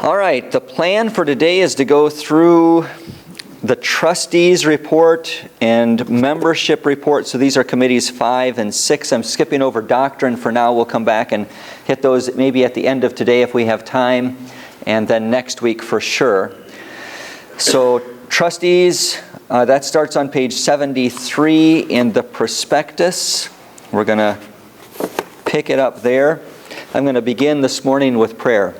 All right, the plan for today is to go through the trustees report and membership report. So these are committees 5 and 6. I'm skipping over doctrine for now. We'll come back and hit those maybe at the end of today if we have time, and then next week for sure. So trustees, that starts on page 73 in the prospectus. We're going to pick it up there. I'm going to begin this morning with prayer.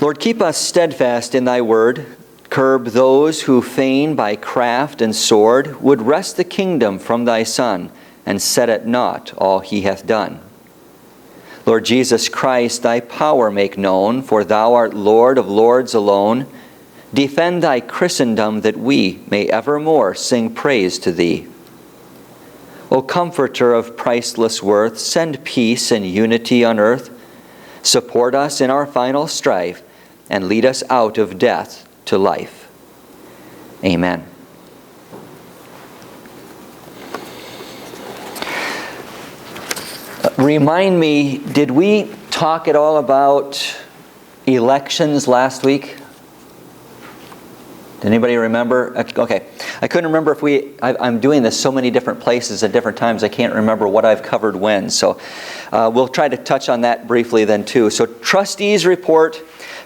Lord, keep us steadfast in thy word. Curb those who fain by craft and sword would wrest the kingdom from thy Son, and set at naught all he hath done. Lord Jesus Christ, thy power make known, for thou art Lord of lords alone. Defend thy Christendom, that we may evermore sing praise to thee. O Comforter of priceless worth, send peace and unity on earth. Support us in our final strife, and lead us out of death to life. Amen. Remind me, did we talk at all about elections last week? Did anybody remember? Okay. I couldn't remember if I'm doing this so many different places at different times, I can't remember what I've covered when. So we'll try to touch on that briefly then too. So trustees report,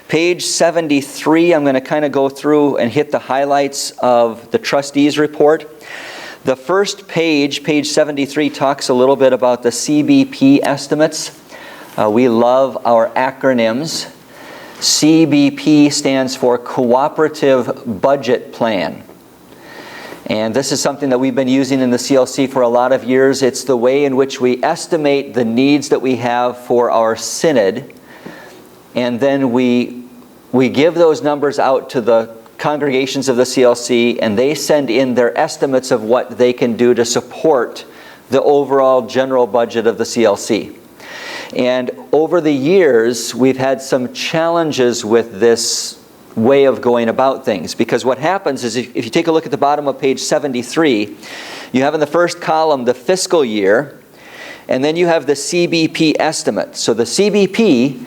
page 73. I'm going to kind of go through and hit the highlights of the trustees report. The first page, page 73, talks a little bit about the CBP estimates. We love our acronyms. CBP stands for Cooperative Budget Plan. And this is something that we've been using in the CLC for a lot of years. It's the way in which we estimate the needs that we have for our synod, and then we give those numbers out to the congregations of the CLC, and they send in their estimates of what they can do to support the overall general budget of the CLC. And over the years, we've had some challenges with this way of going about things, because what happens is if you take a look at the bottom of page 73, you have in the first column the fiscal year, and then you have the CBP estimate. So the CBP,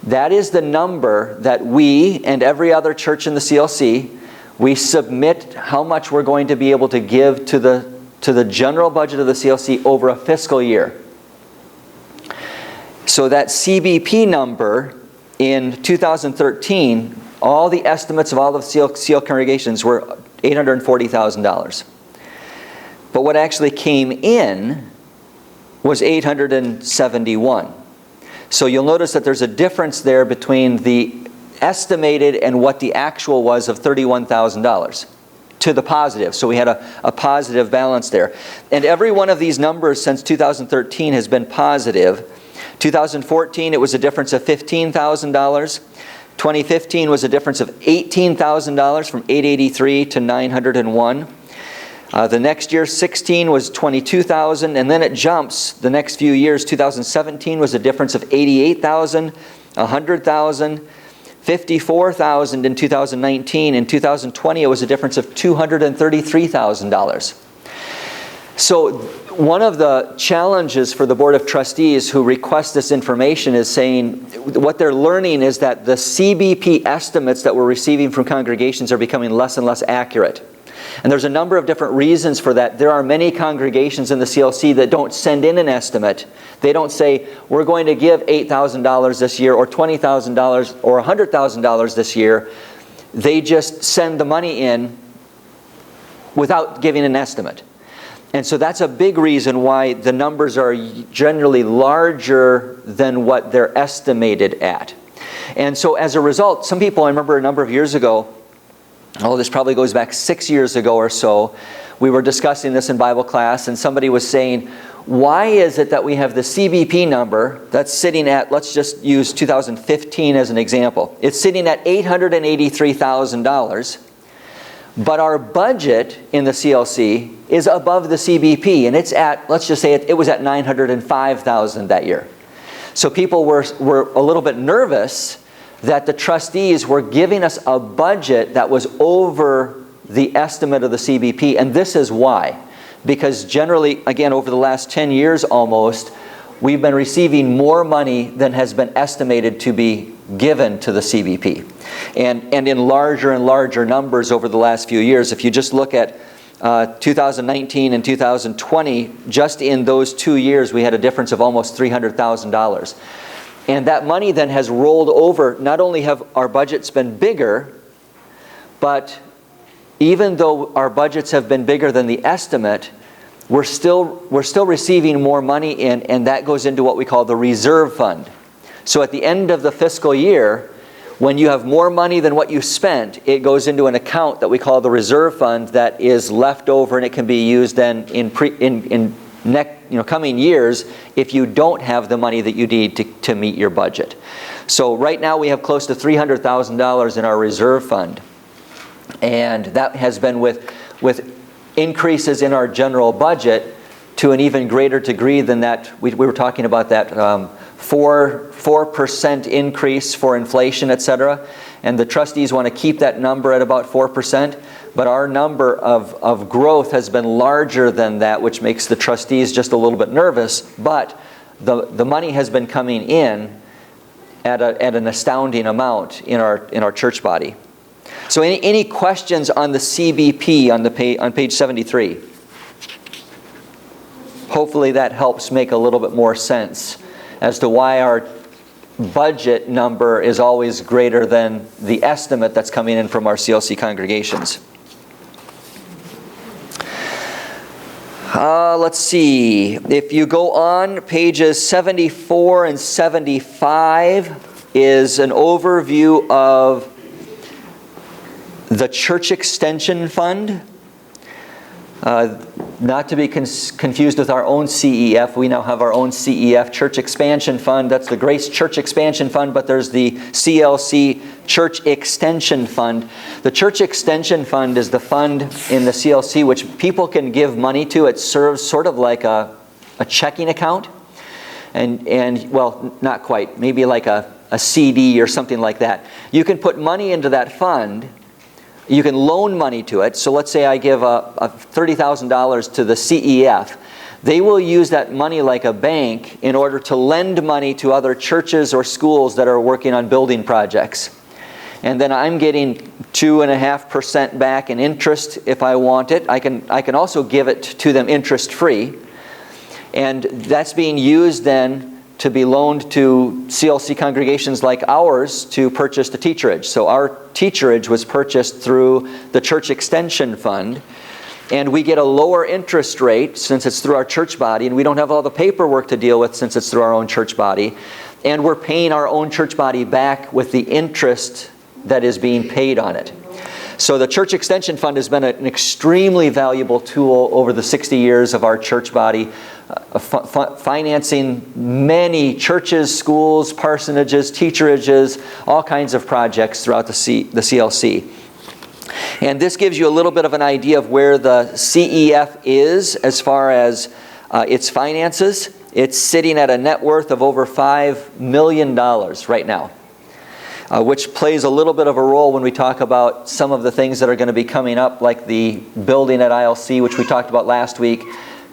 that is the number that we and every other church in the CLC, we submit how much we're going to be able to give to the general budget of the CLC over a fiscal year. So that CBP number in 2013, all the estimates of all the CL congregations were $840,000. But what actually came in was $871,000. So you'll notice that there's a difference there between the estimated and what the actual was of $31,000 to the positive. So we had a positive balance there. And every one of these numbers since 2013 has been positive. 2014, it was a difference of $15,000. 2015 was a difference of $18,000 from $883 to $901. The next year, 16 was $22,000, and then it jumps the next few years. 2017 was a difference of $88,000, $100,000, $54,000 in 2019. In 2020, it was a difference of $233,000. So one of the challenges for the Board of Trustees who request this information is saying what they're learning is that the CBP estimates that we're receiving from congregations are becoming less and less accurate. And there's a number of different reasons for that. There are many congregations in the CLC that don't send in an estimate. They don't say, we're going to give $8,000 this year or $20,000 or $100,000 this year. They just send the money in without giving an estimate. And so that's a big reason why the numbers are generally larger than what they're estimated at. And so as a result, some people, I remember a number of years ago, this probably goes back 6 years ago or so, we were discussing this in Bible class, and somebody was saying, why is it that we have the CBP number that's sitting at, let's just use 2015 as an example. It's sitting at $883,000, but our budget in the CLC is above the CBP, and it's at, let's just say it was at $905,000 that year. So people were a little bit nervous that the trustees were giving us a budget that was over the estimate of the CBP, and this is why. Because generally, again, over the last 10 years almost, we've been receiving more money than has been estimated to be given to the CBP. And in larger and larger numbers over the last few years. If you just look at 2019 and 2020, just in those 2 years, we had a difference of almost $300,000. And that money then has rolled over. Not only have our budgets been bigger, but even though our budgets have been bigger than the estimate, we're still receiving more money in, and that goes into what we call the reserve fund. So at the end of the fiscal year, when you have more money than what you spent, it goes into an account that we call the reserve fund that is left over, and it can be used then in coming years if you don't have the money that you need to meet your budget. So right now we have close to $300,000 in our reserve fund. And that has been with increases in our general budget to an even greater degree than that. We were talking about that 4% increase for inflation, etc. And the trustees want to keep that number at about 4%. But our number of growth has been larger than that, which makes the trustees just a little bit nervous. But the money has been coming in at an astounding amount in our church body. So any questions on the CBP on page 73? Hopefully that helps make a little bit more sense as to why our budget number is always greater than the estimate that's coming in from our CLC congregations. Let's see. If you go on, pages 74 and 75 is an overview of the Church Extension Fund. Not to be confused with our own CEF. We now have our own CEF, Church Expansion Fund. That's the Grace Church Expansion Fund, but there's the CLC Church Extension Fund. The Church Extension Fund is the fund in the CLC which people can give money to. It serves sort of like a checking account. And well, not quite. Maybe like a CD or something like that. You can put money into that fund. You can loan money to it. So let's say I give $30,000 to the CEF. They will use that money like a bank in order to lend money to other churches or schools that are working on building projects. And then I'm getting 2.5% back in interest if I want it. I can also give it to them interest-free. And that's being used then to be loaned to CLC congregations like ours to purchase the teacherage. So our teacherage was purchased through the Church Extension Fund, and we get a lower interest rate since it's through our church body, and we don't have all the paperwork to deal with since it's through our own church body, and we're paying our own church body back with the interest that is being paid on it. So the Church Extension Fund has been an extremely valuable tool over the 60 years of our church body, financing many churches, schools, parsonages, teacherages, all kinds of projects throughout the CLC. And this gives you a little bit of an idea of where the CEF is as far as its finances. It's sitting at a net worth of over $5 million right now. Which plays a little bit of a role when we talk about some of the things that are going to be coming up, like the building at ILC, which we talked about last week.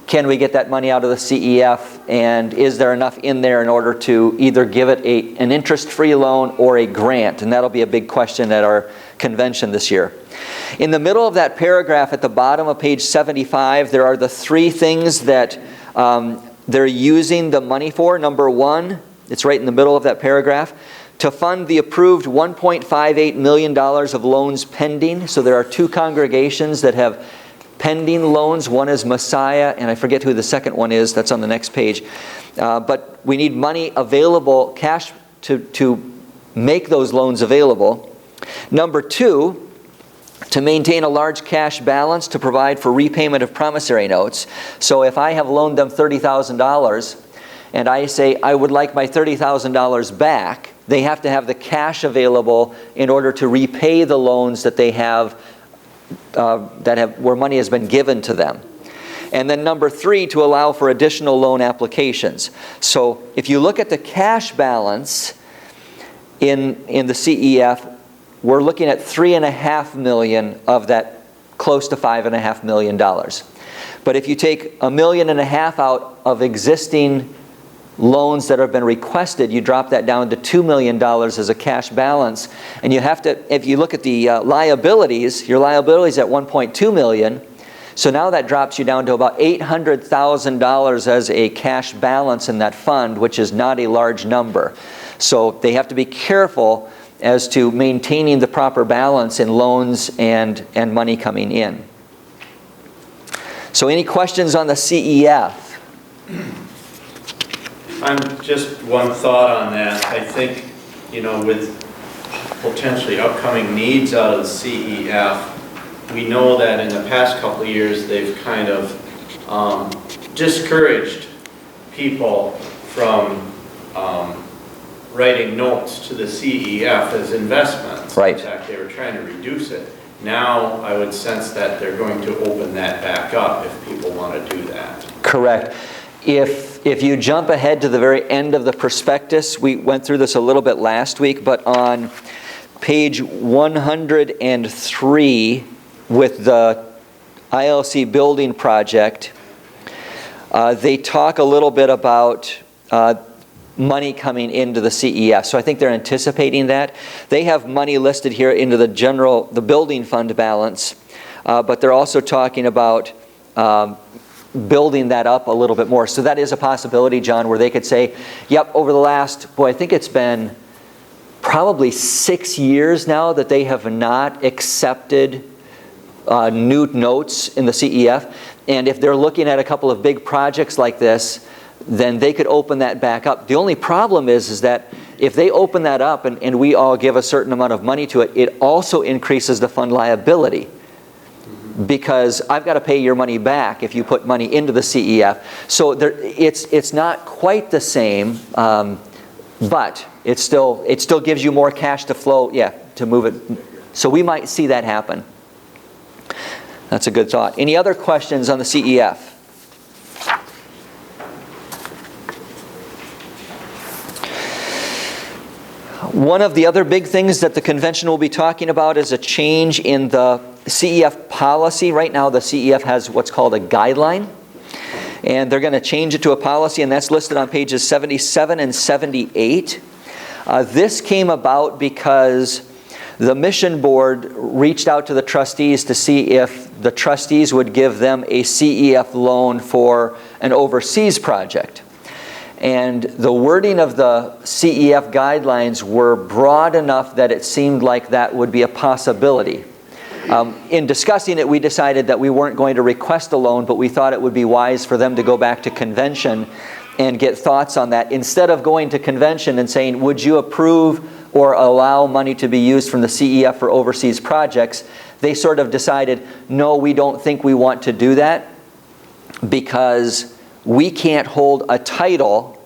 Can we get that money out of the CEF, and is there enough in there in order to either give it an interest-free loan or a grant? And that'll be a big question at our convention this year. In the middle of that paragraph at the bottom of page 75, there are the three things that they're using the money for. Number one, it's right in the middle of that paragraph, to fund the approved $1.58 million of loans pending. So there are two congregations that have pending loans. One is Messiah, and I forget who the second one is. That's on the next page. But we need money available, cash, to make those loans available. Number two, to maintain a large cash balance to provide for repayment of promissory notes. So if I have loaned them $30,000 and I say I would like my $30,000 back, they have to have the cash available in order to repay the loans that they have, where money has been given to them. And then number three, to allow for additional loan applications. So if you look at the cash balance in the CEF, we're looking at $3.5 million of that close to $5.5 million. But if you take $1.5 million out of existing loans that have been requested, you drop that down to $2 million as a cash balance. And you have to, if you look at the liabilities, your liabilities at $1.2 million. So now that drops you down to about $800,000 as a cash balance in that fund, which is not a large number. So they have to be careful as to maintaining the proper balance in loans and money coming in. So any questions on the CEF? I'm just one thought on that. I think, with potentially upcoming needs out of the CEF, we know that in the past couple of years they've kind of discouraged people from writing notes to the CEF as investments. Right. In fact, they were trying to reduce it. Now I would sense that they're going to open that back up if people want to do that. Correct. If you jump ahead to the very end of the prospectus, we went through this a little bit last week, but on page 103 with the ILC building project, they talk a little bit about money coming into the CEF. So I think they're anticipating that. They have money listed here into the building fund balance, but they're also talking about building that up a little bit more. So that is a possibility, John, where they could say, yep, over the last, I think it's been probably 6 years now that they have not accepted new notes in the CEF. And if they're looking at a couple of big projects like this, then they could open that back up. The only problem is that if they open that up and we all give a certain amount of money to it, it also increases the fund liability. Because I've got to pay your money back if you put money into the CEF. So it's not quite the same, but it still gives you more cash to flow, to move it. So we might see that happen. That's a good thought. Any other questions on the CEF? One of the other big things that the convention will be talking about is a change in the CEF policy. Right now the CEF has what's called a guideline, and they're going to change it to a policy, and that's listed on pages 77 and 78. This came about because the mission board reached out to the trustees to see if the trustees would give them a CEF loan for an overseas project. And the wording of the CEF guidelines were broad enough that it seemed like that would be a possibility. In discussing it, we decided that we weren't going to request a loan, but we thought it would be wise for them to go back to convention and get thoughts on that. Instead of going to convention and saying, would you approve or allow money to be used from the CEF for overseas projects, they sort of decided, no, we don't think we want to do that because we can't hold a title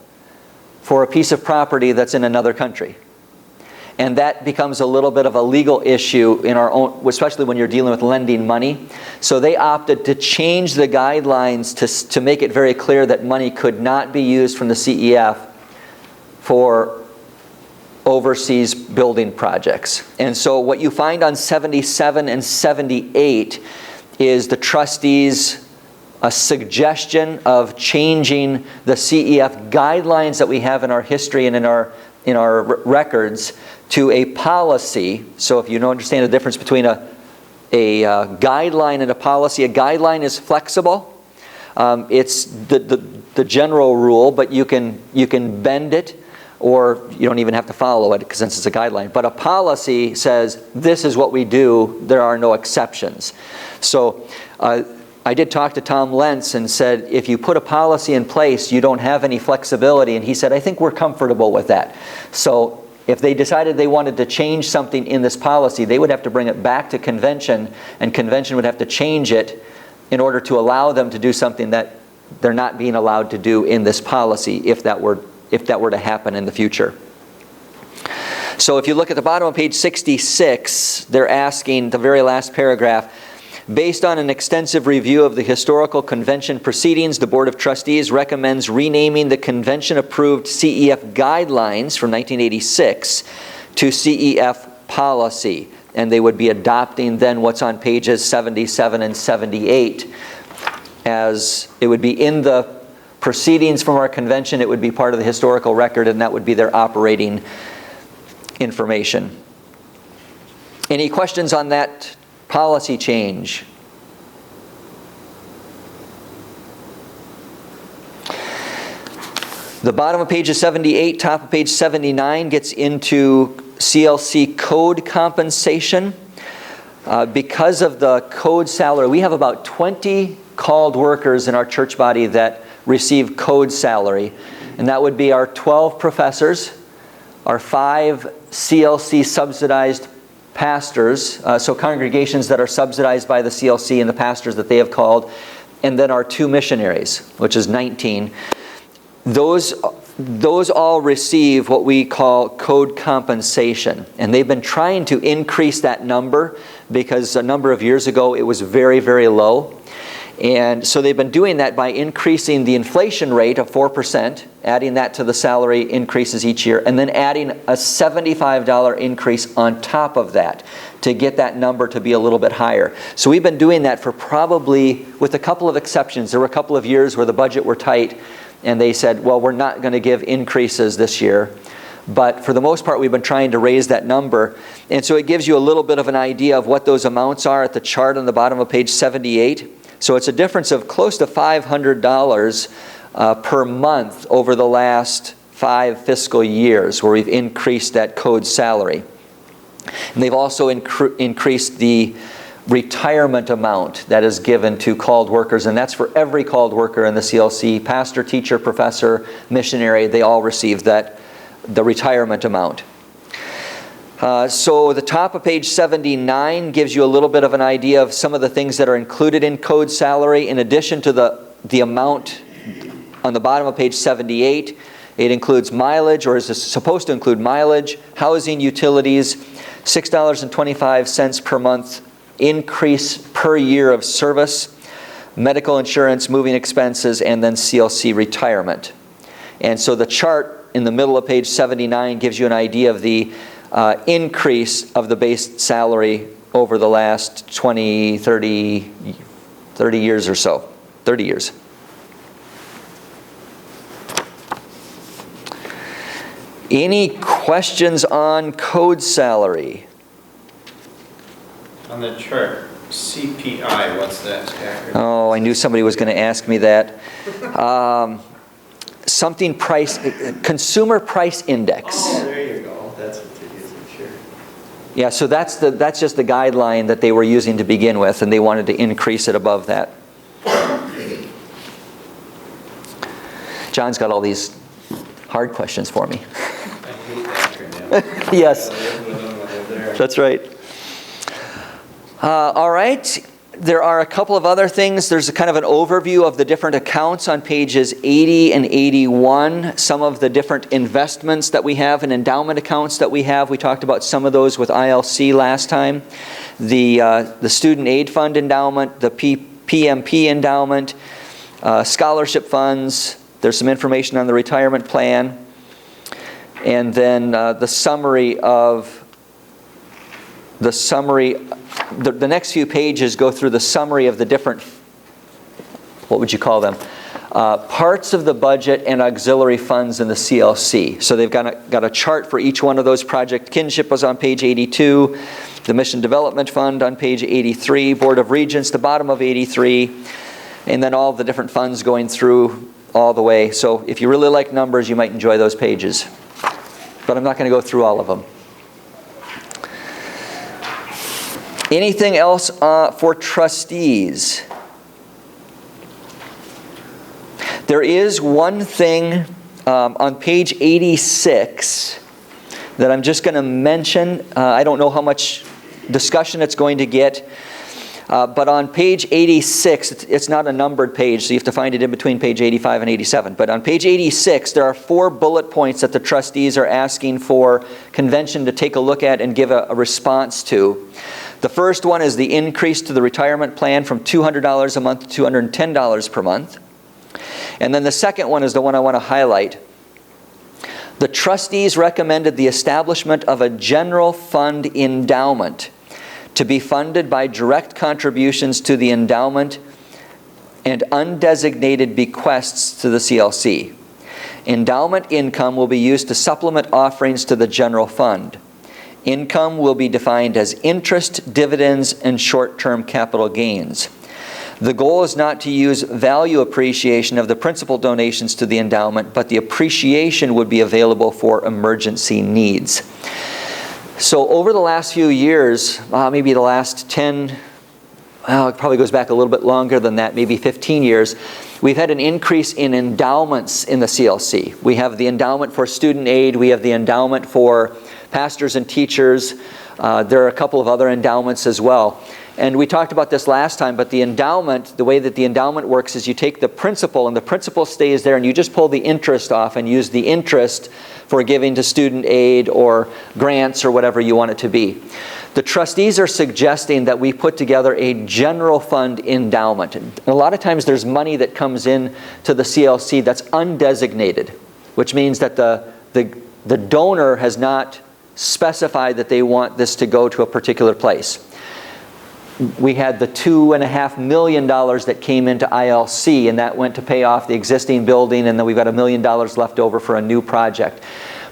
for a piece of property that's in another country. And that becomes a little bit of a legal issue in our own, especially when you're dealing with lending money. So they opted to change the guidelines to make it very clear that money could not be used from the CEF for overseas building projects. And so what you find on 77 and 78 is the trustees' a suggestion of changing the CEF guidelines that we have in our history and in our records to a policy. So if you don't understand the difference between a guideline and a policy, a guideline is flexible. It's the general rule, but you can bend it, or you don't even have to follow it because since it's a guideline. But a policy says this is what we do. There are no exceptions. So I did talk to Tom Lentz and said, if you put a policy in place, you don't have any flexibility. And he said, I think we're comfortable with that. So if they decided they wanted to change something in this policy, they would have to bring it back to convention, and convention would have to change it in order to allow them to do something that they're not being allowed to do in this policy if that were to happen in the future. So if you look at the bottom of page 66, they're asking, the very last paragraph, based on an extensive review of the historical convention proceedings, the Board of Trustees recommends renaming the convention-approved CEF guidelines from 1986 to CEF policy. And they would be adopting then what's on pages 77 and 78, as it would be in the proceedings from our convention, it would be part of the historical record, and that would be their operating information. Any questions on that policy change? The bottom of page 78, top of page 79 gets into CLC code compensation. Because of the code salary, we have about 20 called workers in our church body that receive code salary. And that would be our 12 professors, our 5 CLC subsidized pastors, so congregations that are subsidized by the CLC and the pastors that they have called, and then our 2 missionaries, which is 19. Those all receive what we call code compensation. And they've been trying to increase that number because a number of years ago it was very, very low. And so they've been doing that by increasing the inflation rate of 4%, adding that to the salary increases each year, and then adding a $75 increase on top of that to get that number to be a little bit higher. So we've been doing that for probably, with a couple of exceptions. There were a couple of years where the budget were tight, and they said, well, we're not going to give increases this year. But for the most part, we've been trying to raise that number. And so it gives you a little bit of an idea of what those amounts are at the chart on the bottom of page 78. So it's a difference of close to $500 per month over the last 5 fiscal years where we've increased that code salary. And they've also increased the retirement amount that is given to called workers, and that's for every called worker in the CLC, pastor, teacher, professor, missionary. They all receive the retirement amount. So the top of page 79 gives you a little bit of an idea of some of the things that are included in code salary. In addition to the amount on the bottom of page 78, it includes mileage, or is supposed to include mileage, housing, utilities, $6.25 per month increase per year of service, medical insurance, moving expenses, and then CLC retirement. And so the chart in the middle of page 79 gives you an idea of the increase of the base salary over the last 20, 30 years or so. 30 years. Any questions on code salary? On the chart, CPI, what's that acronym? Oh, I knew somebody was going to ask me that. Something price, consumer price index. Oh, there you go. That's what they're using, sure. Yeah, so that's just the guideline that they were using to begin with, and they wanted to increase it above that. John's got all these hard questions for me. I hate acronyms. Yes, I live with them when they're there. that's right. All right, there are a couple of other things. There's a kind of an overview of the different accounts on pages 80 and 81. Some of the different investments that we have and endowment accounts that we have. We talked about some of those with ILC last time. The Student Aid Fund endowment, the PMP endowment, scholarship funds. There's some information on the retirement plan. And then the summary of the next few pages go through the summary of the different, what would you call them, parts of the budget and auxiliary funds in the CLC. So they've got a chart for each one of those. Project Kinship was on page 82, the Mission Development Fund on page 83, Board of Regents, the bottom of 83, and then all the different funds going through all the way. So if you really like numbers, you might enjoy those pages. But I'm not going to go through all of them. Anything else for trustees? There is one thing on page 86 that I'm just going to mention. I don't know how much discussion it's going to get. But on page 86, it's not a numbered page, so you have to find it in between page 85 and 87. But on page 86, there are 4 bullet points that the trustees are asking for convention to take a look at and give a response to. The first one is the increase to the retirement plan from $200 a month to $210 per month. And then the second one is the one I want to highlight. The trustees recommended the establishment of a general fund endowment to be funded by direct contributions to the endowment and undesignated bequests to the CLC. Endowment income will be used to supplement offerings to the general fund. Income will be defined as interest, dividends, and short-term capital gains. The goal is not to use value appreciation of the principal donations to the endowment, but the appreciation would be available for emergency needs. So over the last few years, maybe the last 10, well, it probably goes back a little bit longer than that, maybe 15 years, we've had an increase in endowments in the CLC. We have the endowment for student aid, we have the endowment for pastors and teachers. There are a couple of other endowments as well. And we talked about this last time, but the endowment, the way that the endowment works is you take the principal, and the principal stays there, and you just pull the interest off and use the interest for giving to student aid or grants or whatever you want it to be. The trustees are suggesting that we put together a general fund endowment. And a lot of times there's money that comes in to the CLC that's undesignated, which means that the donor has not specified that they want this to go to a particular place. We had the $2.5 million that came into ILC, and that went to pay off the existing building, and then we've got $1 million left over for a new project.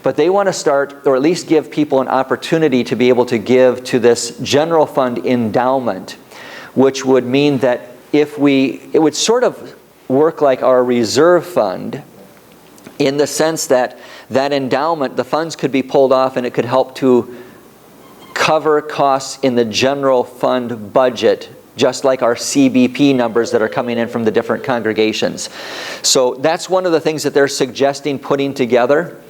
But they want to start, or at least give people an opportunity to be able to give to this general fund endowment, which would mean that it would sort of work like our reserve fund, in the sense that that endowment, the funds could be pulled off and it could help to cover costs in the general fund budget, just like our CBP numbers that are coming in from the different congregations. So that's one of the things that they're suggesting putting together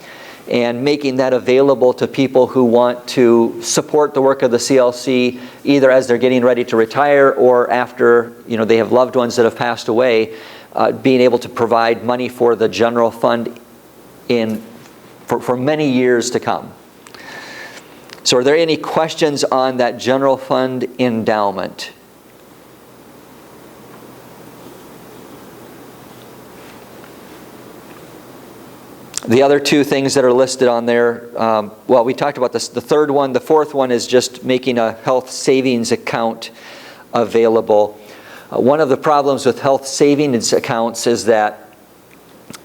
and making that available to people who want to support the work of the CLC, either as they're getting ready to retire or after they have loved ones that have passed away, being able to provide money for the general fund for many years to come. So are there any questions on that general fund endowment? The other two things that are listed on there, well, we talked about this. The third one, the fourth one is just making a health savings account available. One of the problems with health savings accounts is that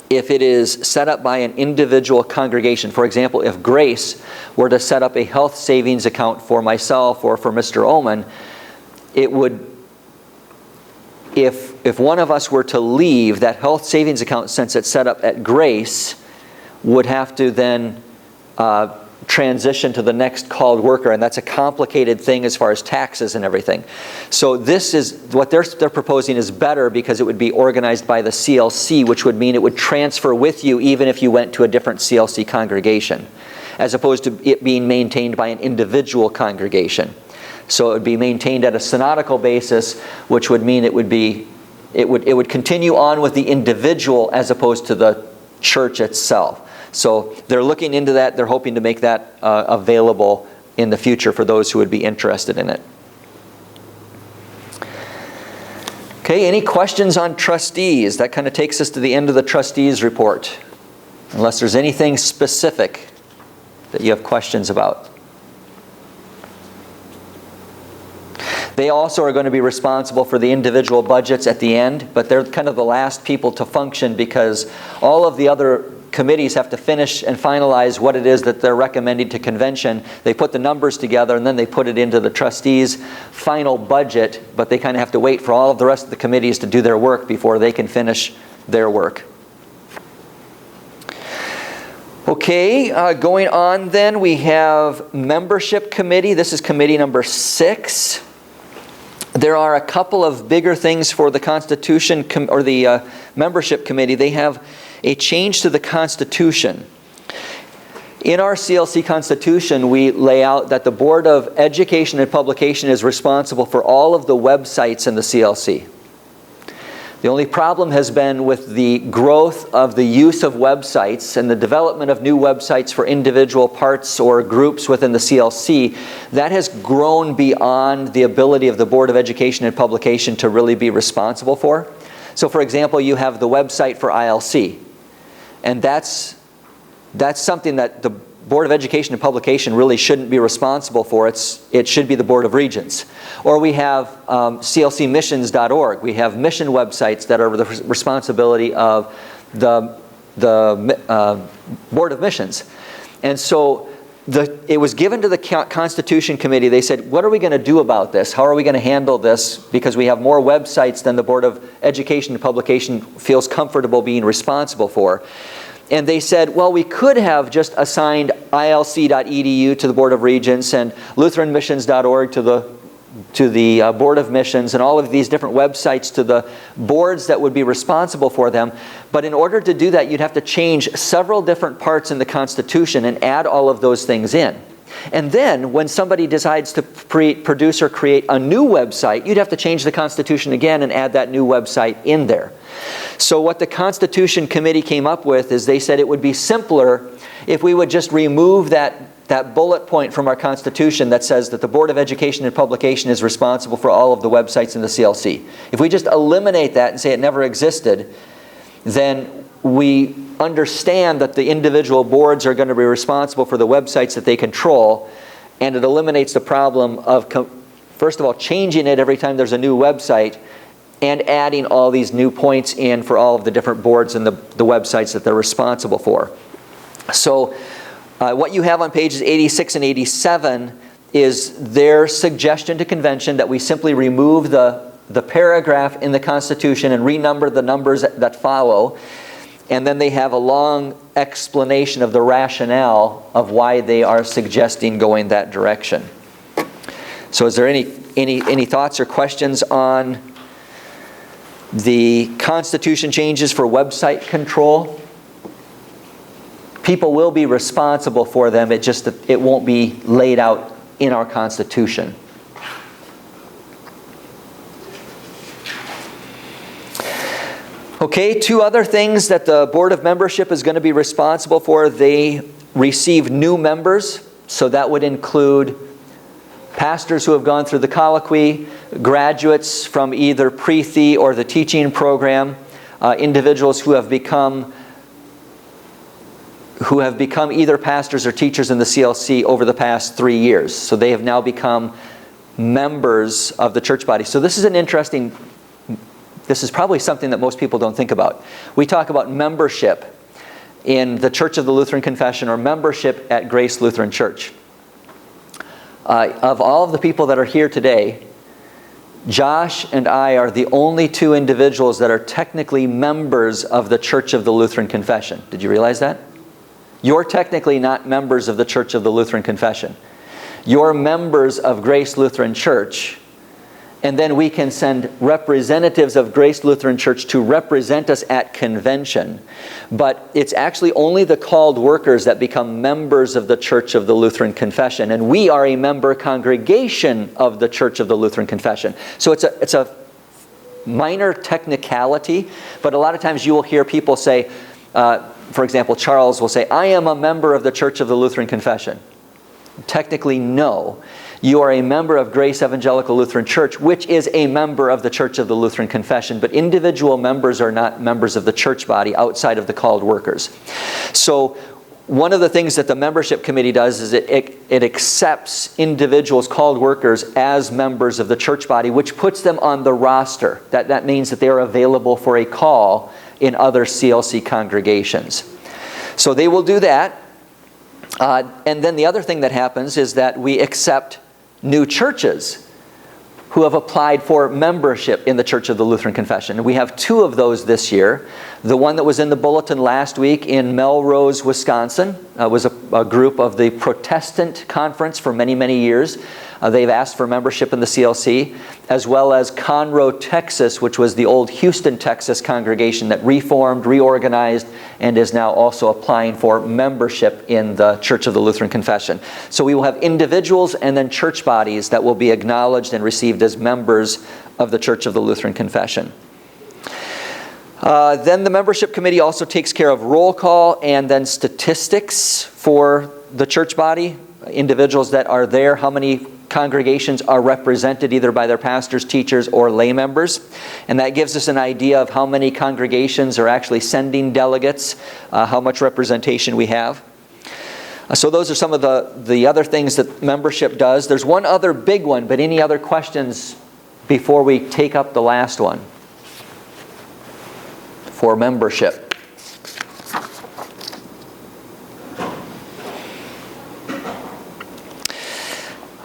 if it is set up by an individual congregation, for example, if Grace were to set up a health savings account for myself or for Mr. Oman, it would, if one of us were to leave, that health savings account, since it's set up at Grace, would have to then transition to the next called worker, and that's a complicated thing as far as taxes and everything. So this is what they're proposing is better, because it would be organized by the CLC, which would mean it would transfer with you even if you went to a different CLC congregation, as opposed to it being maintained by an individual congregation. So it would be maintained at a synodical basis, which would mean it would continue on with the individual as opposed to the church itself. So they're looking into that. They're hoping to make that available in the future for those who would be interested in it. Okay, any questions on trustees? That kind of takes us to the end of the trustees report, unless there's anything specific that you have questions about. They also are going to be responsible for the individual budgets at the end, but they're kind of the last people to function, because all of the other committees have to finish and finalize what it is that they're recommending to convention. They put the numbers together and then they put it into the trustees' final budget, but they kind of have to wait for all of the rest of the committees to do their work before they can finish their work. Okay, going on then, we have membership committee. This is committee number 6. There are a couple of bigger things for the Constitution or the membership committee. They have a change to the Constitution. In our CLC Constitution, we lay out that the Board of Education and Publication is responsible for all of the websites in the CLC. The only problem has been with the growth of the use of websites and the development of new websites for individual parts or groups within the CLC. That has grown beyond the ability of the Board of Education and Publication to really be responsible for. So for example, you have the website for ILC. And that's something that Board of Education and Publication really shouldn't be responsible for. It should be the Board of Regents. Or we have clcmissions.org. We have mission websites that are the responsibility of the Board of Missions. And so it was given to the Constitution Committee. They said, what are we going to do about this? How are we going to handle this? Because we have more websites than the Board of Education and Publication feels comfortable being responsible for. And they said, well, we could have just assigned ilc.edu to the Board of Regents and lutheranmissions.org to the Board of Missions, and all of these different websites to the boards that would be responsible for them. But in order to do that, you'd have to change several different parts in the Constitution and add all of those things in. And then when somebody decides to produce or create a new website, you'd have to change the Constitution again and add that new website in there. So what the Constitution Committee came up with is they said it would be simpler if we would just remove that bullet point from our Constitution that says that the Board of Education and Publication is responsible for all of the websites in the CLC. If we just eliminate that and say it never existed, then we understand that the individual boards are going to be responsible for the websites that they control, and it eliminates the problem of, first of all, changing it every time there's a new website, and adding all these new points in for all of the different boards and the websites that they're responsible for. So what you have on pages 86 and 87 is their suggestion to convention that we simply remove the paragraph in the Constitution and renumber the numbers that follow. And then they have a long explanation of the rationale of why they are suggesting going that direction. So is there any thoughts or questions on the Constitution changes for website control? People will be responsible for them. It won't be laid out in our Constitution. Okay, two other things that the Board of Membership is going to be responsible for. They receive new members, so that would include pastors who have gone through the colloquy, graduates from either pre-the or the teaching program, individuals who have become either pastors or teachers in the CLC over the past 3 years. So they have now become members of the church body. So this is probably something that most people don't think about. We talk about membership in the Church of the Lutheran Confession or membership at Grace Lutheran Church. Of all of the people that are here today, Josh and I are the only two individuals that are technically members of the Church of the Lutheran Confession. Did you realize that? You're technically not members of the Church of the Lutheran Confession. You're members of Grace Lutheran Church, and then we can send representatives of Grace Lutheran Church to represent us at convention. But it's actually only the called workers that become members of the Church of the Lutheran Confession. And we are a member congregation of the Church of the Lutheran Confession. So it's a minor technicality, but a lot of times you will hear people say, for example, Charles will say, I am a member of the Church of the Lutheran Confession. Technically, no. You are a member of Grace Evangelical Lutheran Church, which is a member of the Church of the Lutheran Confession, but individual members are not members of the church body outside of the called workers. So one of the things that the membership committee does is it accepts individuals, called workers, as members of the church body, which puts them on the roster. That means that they are available for a call in other CLC congregations. So they will do that. And then the other thing that happens is that we accept new churches who have applied for membership in the Church of the Lutheran Confession. And we have 2 of those this year. The one that was in the bulletin last week in Melrose, Wisconsin, was a group of the Protestant Conference for many, many years. They've asked for membership in the CLC, as well as Conroe, Texas, which was the old Houston, Texas congregation that reformed, reorganized, and is now also applying for membership in the Church of the Lutheran Confession. So we will have individuals and then church bodies that will be acknowledged and received as members of the Church of the Lutheran Confession. Then the membership committee also takes care of roll call and then statistics for the church body, individuals that are there, how many congregations are represented either by their pastors, teachers, or lay members. And that gives us an idea of how many congregations are actually sending delegates, how much representation we have. So those are some of the other things that membership does. There's one other big one, but any other questions before we take up the last one for membership?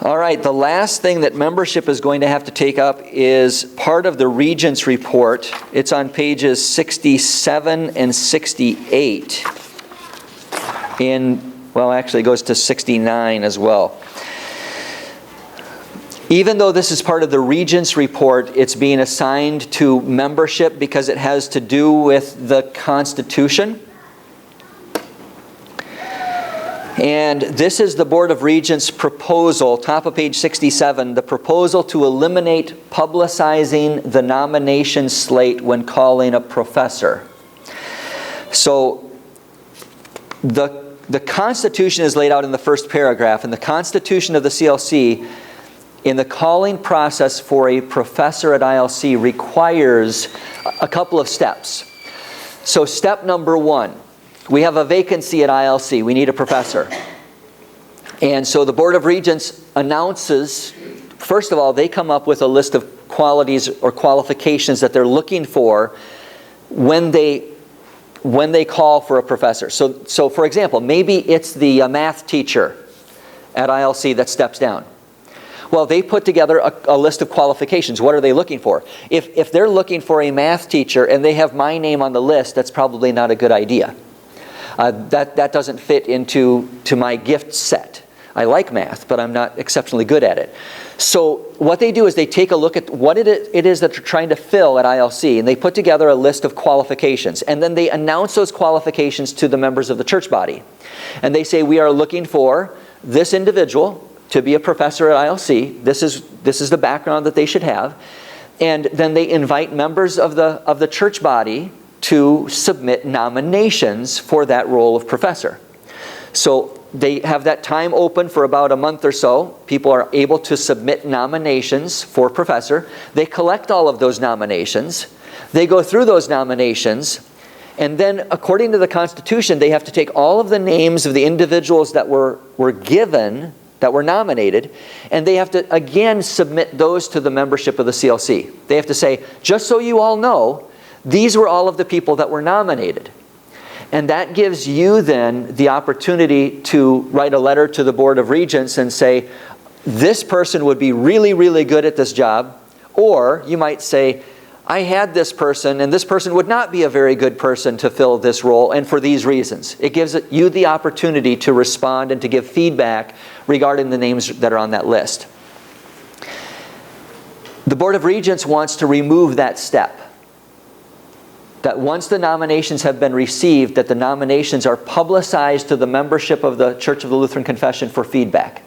All right, the last thing that membership is going to have to take up is part of the Regents report. It's on pages 67 and 68. Actually it goes to 69 as well. Even though this is part of the Regents report, it's being assigned to membership because it has to do with the Constitution. And this is the Board of Regents' proposal, top of page 67, the proposal to eliminate publicizing the nomination slate when calling a professor. So the Constitution is laid out in the first paragraph, and the Constitution of the CLC, in the calling process for a professor at ILC, requires a couple of steps. So step number one, we have a vacancy at ILC. We need a professor. And so the Board of Regents announces, first of all, they come up with a list of qualities or qualifications that they're looking for when they call for a professor. So for example, maybe it's the math teacher at ILC that steps down. Well, they put together a list of qualifications. What are they looking for? If they're looking for a math teacher and they have my name on the list, that's probably not a good idea. That doesn't fit into my gift set. I like math, but I'm not exceptionally good at it. So what they do is they take a look at what it is that they're trying to fill at ILC, and they put together a list of qualifications. And then they announce those qualifications to the members of the church body. And they say, we are looking for this individual to be a professor at ILC. This is the background that they should have. And then they invite members of the church body to submit nominations for that role of professor. So they have that time open for about a month or so. People are able to submit nominations for professor. They collect all of those nominations. They go through those nominations. And then, according to the Constitution, they have to take all of the names of the individuals that were given, that were nominated, and they have to, again, submit those to the membership of the CLC. They have to say, just so you all know, these were all of the people that were nominated. And that gives you then the opportunity to write a letter to the Board of Regents and say, this person would be really, really good at this job. Or you might say, I had this person, and this person would not be a very good person to fill this role, and for these reasons. It gives you the opportunity to respond and to give feedback regarding the names that are on that list. The Board of Regents wants to remove that step. That once the nominations have been received, that the nominations are publicized to the membership of the Church of the Lutheran Confession for feedback.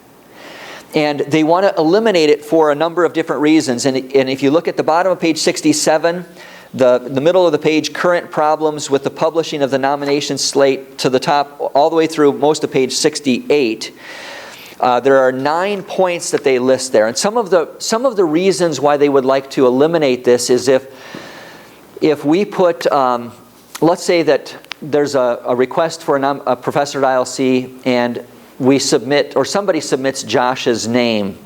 And they want to eliminate it for a number of different reasons. And if you look at the bottom of page 67, the middle of the page, current problems with the publishing of the nomination slate, to the top, all the way through most of page 68, there are 9 points that they list there. And some of the reasons why they would like to eliminate this is if we put, let's say that there's a request for a professor at ILC, and we submit, or somebody submits Josh's name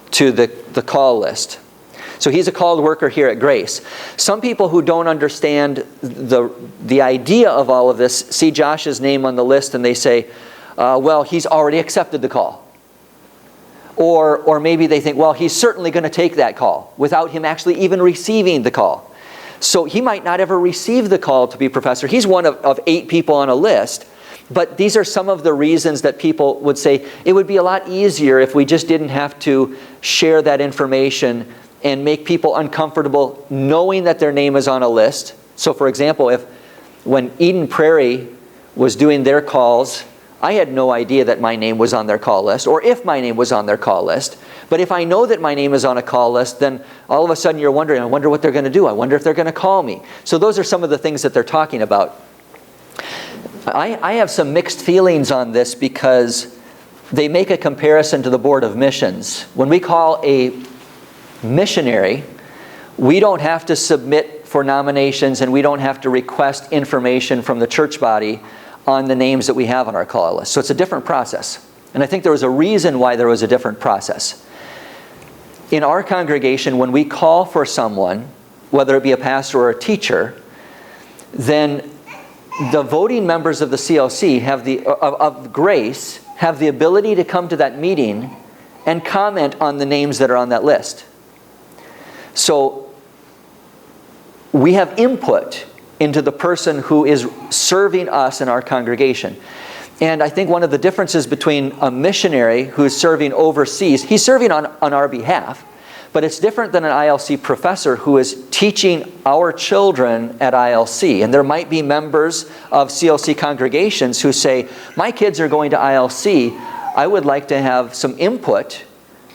to the call list. So he's a called worker here at Grace. Some people who don't understand the idea of all of this see Josh's name on the list and they say, well, he's already accepted the call. Or maybe they think, well, he's certainly going to take that call without him actually even receiving the call. So he might not ever receive the call to be professor. He's one of 8 people on a list. But these are some of the reasons that people would say it would be a lot easier if we just didn't have to share that information and make people uncomfortable knowing that their name is on a list. So for example, when Eden Prairie was doing their calls, I had no idea that my name was on their call list, or if my name was on their call list. But if I know that my name is on a call list, then all of a sudden you're wondering, I wonder what they're going to do. I wonder if they're going to call me. So those are some of the things that they're talking about. I have some mixed feelings on this because they make a comparison to the Board of Missions. When we call a missionary, we don't have to submit for nominations and we don't have to request information from the church body on the names that we have on our caller list. So it's a different process. And I think there was a reason why there was a different process. In our congregation, when we call for someone, whether it be a pastor or a teacher, then the voting members of the CLC of Grace have the ability to come to that meeting and comment on the names that are on that list. So we have input into the person who is serving us in our congregation. And I think one of the differences between a missionary who's serving overseas, he's serving on our behalf, but it's different than an ILC professor who is teaching our children at ILC. And there might be members of CLC congregations who say, my kids are going to ILC, I would like to have some input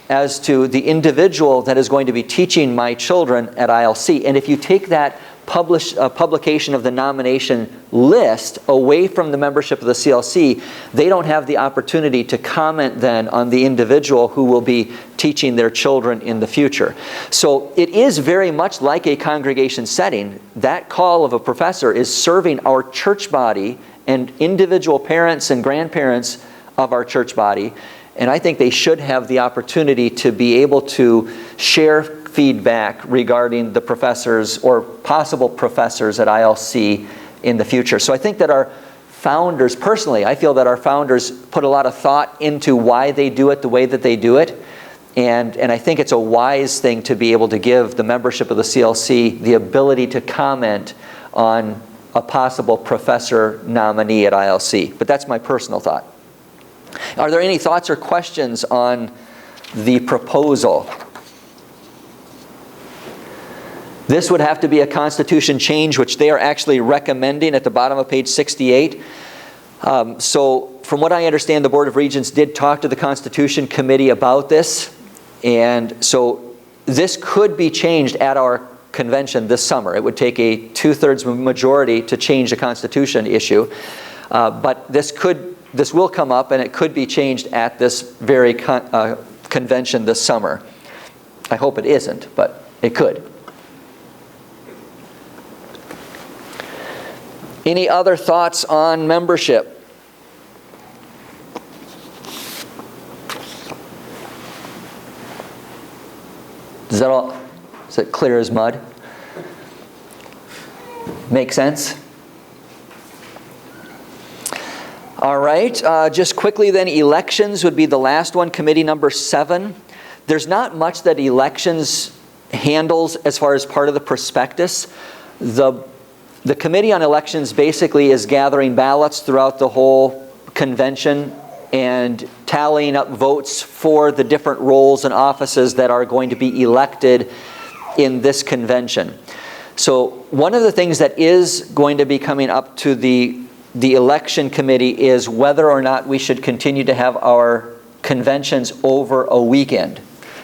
as to the individual that is going to be teaching my children at ILC. And if you take that publication of the nomination list away from the membership of the CLC, they don't have the opportunity to comment then on the individual who will be teaching their children in the future. So it is very much like a congregation setting. That call of a professor is serving our church body and individual parents and grandparents of our church body. And I think they should have the opportunity to be able to share feedback regarding the professors or possible professors at ILC in the future. So I think that our founders, personally, I feel that our founders put a lot of thought into why they do it the way that they do it. And I think it's a wise thing to be able to give the membership of the CLC the ability to comment on a possible professor nominee at ILC. But that's my personal thought. Are there any thoughts or questions on the proposal? This would have to be a constitution change, which they are actually recommending at the bottom of page 68. So from what I understand, the Board of Regents did talk to the Constitution Committee about this. And so this could be changed at our convention this summer. It would take a 2/3 majority to change the Constitution issue. But this will come up, and it could be changed at this very convention this summer. I hope it isn't, but it could. Any other thoughts on membership? Is it clear as mud? Make sense? All right, just quickly then, elections would be the last one, committee number 7. There's not much that elections handles as far as part of the prospectus. The Committee on Elections basically is gathering ballots throughout the whole convention and tallying up votes for the different roles and offices that are going to be elected in this convention. So one of the things that is going to be coming up to the election committee is whether or not we should continue to have our conventions over a weekend.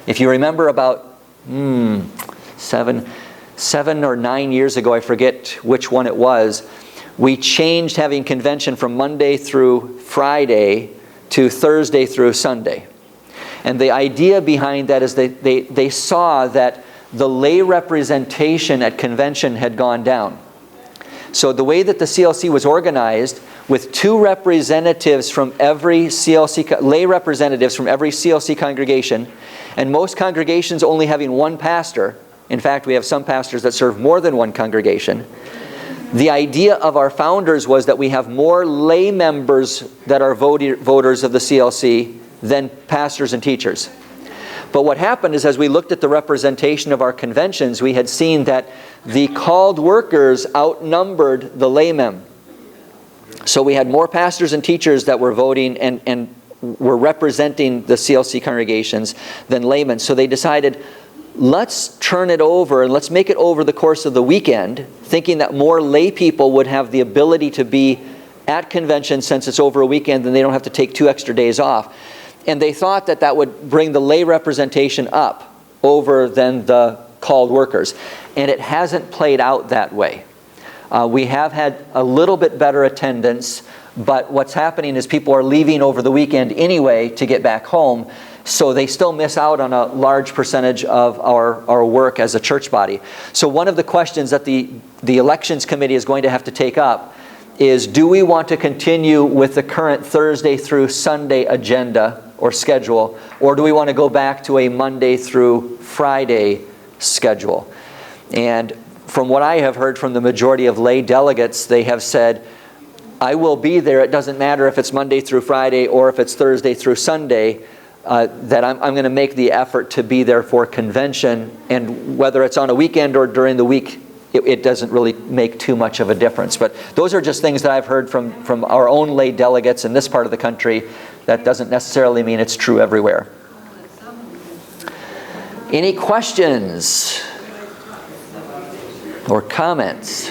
If you remember about 7 or 9 years ago, I forget which one it was, we changed having convention from Monday through Friday to Thursday through Sunday. And the idea behind that is they saw that the lay representation at convention had gone down. So the way that the CLC was organized, with 2 representatives from every CLC, lay representatives from every CLC congregation, and most congregations only having 1 pastor. In fact, we have some pastors that serve more than 1 congregation. The idea of our founders was that we have more lay members that are voters of the CLC than pastors and teachers. But what happened is, as we looked at the representation of our conventions, we had seen that the called workers outnumbered the laymen. So we had more pastors and teachers that were voting and were representing the CLC congregations than laymen. So they decided, let's turn it over and let's make it over the course of the weekend, thinking that more lay people would have the ability to be at convention since it's over a weekend and they don't have to take 2 extra days off. And they thought that that would bring the lay representation up over than the called workers. And it hasn't played out that way. We have had a little bit better attendance, but what's happening is people are leaving over the weekend anyway to get back home, so they still miss out on a large percentage of our work as a church body. So one of the questions that the elections committee is going to have to take up is, do we want to continue with the current Thursday through Sunday agenda or schedule, or do we want to go back to a Monday through Friday schedule? And from what I have heard from the majority of lay delegates, they have said, I will be there. It doesn't matter if it's Monday through Friday or if it's Thursday through Sunday, that I'm going to make the effort to be there for convention. And whether it's on a weekend or during the week, it doesn't really make too much of a difference. But those are just things that I've heard from our own lay delegates in this part of the country. That doesn't necessarily mean it's true everywhere. Any questions or comments?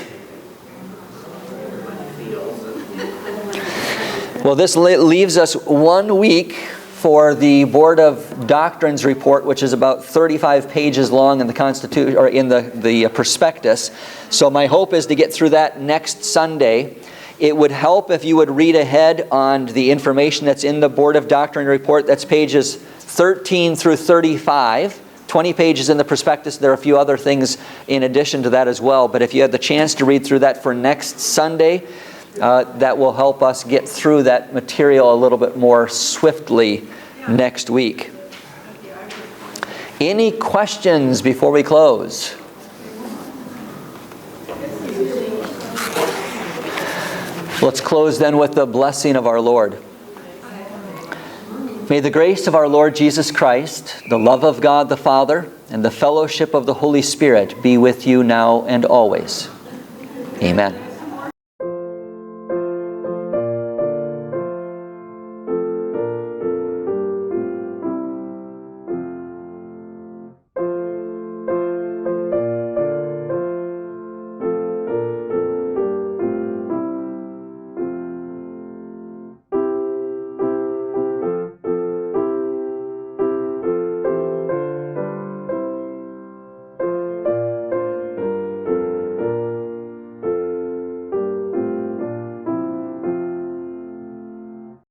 Well, this leaves us 1 week for the Board of Doctrines report, which is about 35 pages long in the Constitution, or in the prospectus. So my hope is to get through that next Sunday. It would help if you would read ahead on the information that's in the Board of Doctrine report. That's pages 13 through 35. 20 pages in the prospectus. There are a few other things in addition to that as well. But if you had the chance to read through that for next Sunday, that will help us get through that material a little bit more swiftly next week. Any questions before we close? Let's close then with the blessing of our Lord. May the grace of our Lord Jesus Christ, the love of God the Father, and the fellowship of the Holy Spirit be with you now and always. Amen.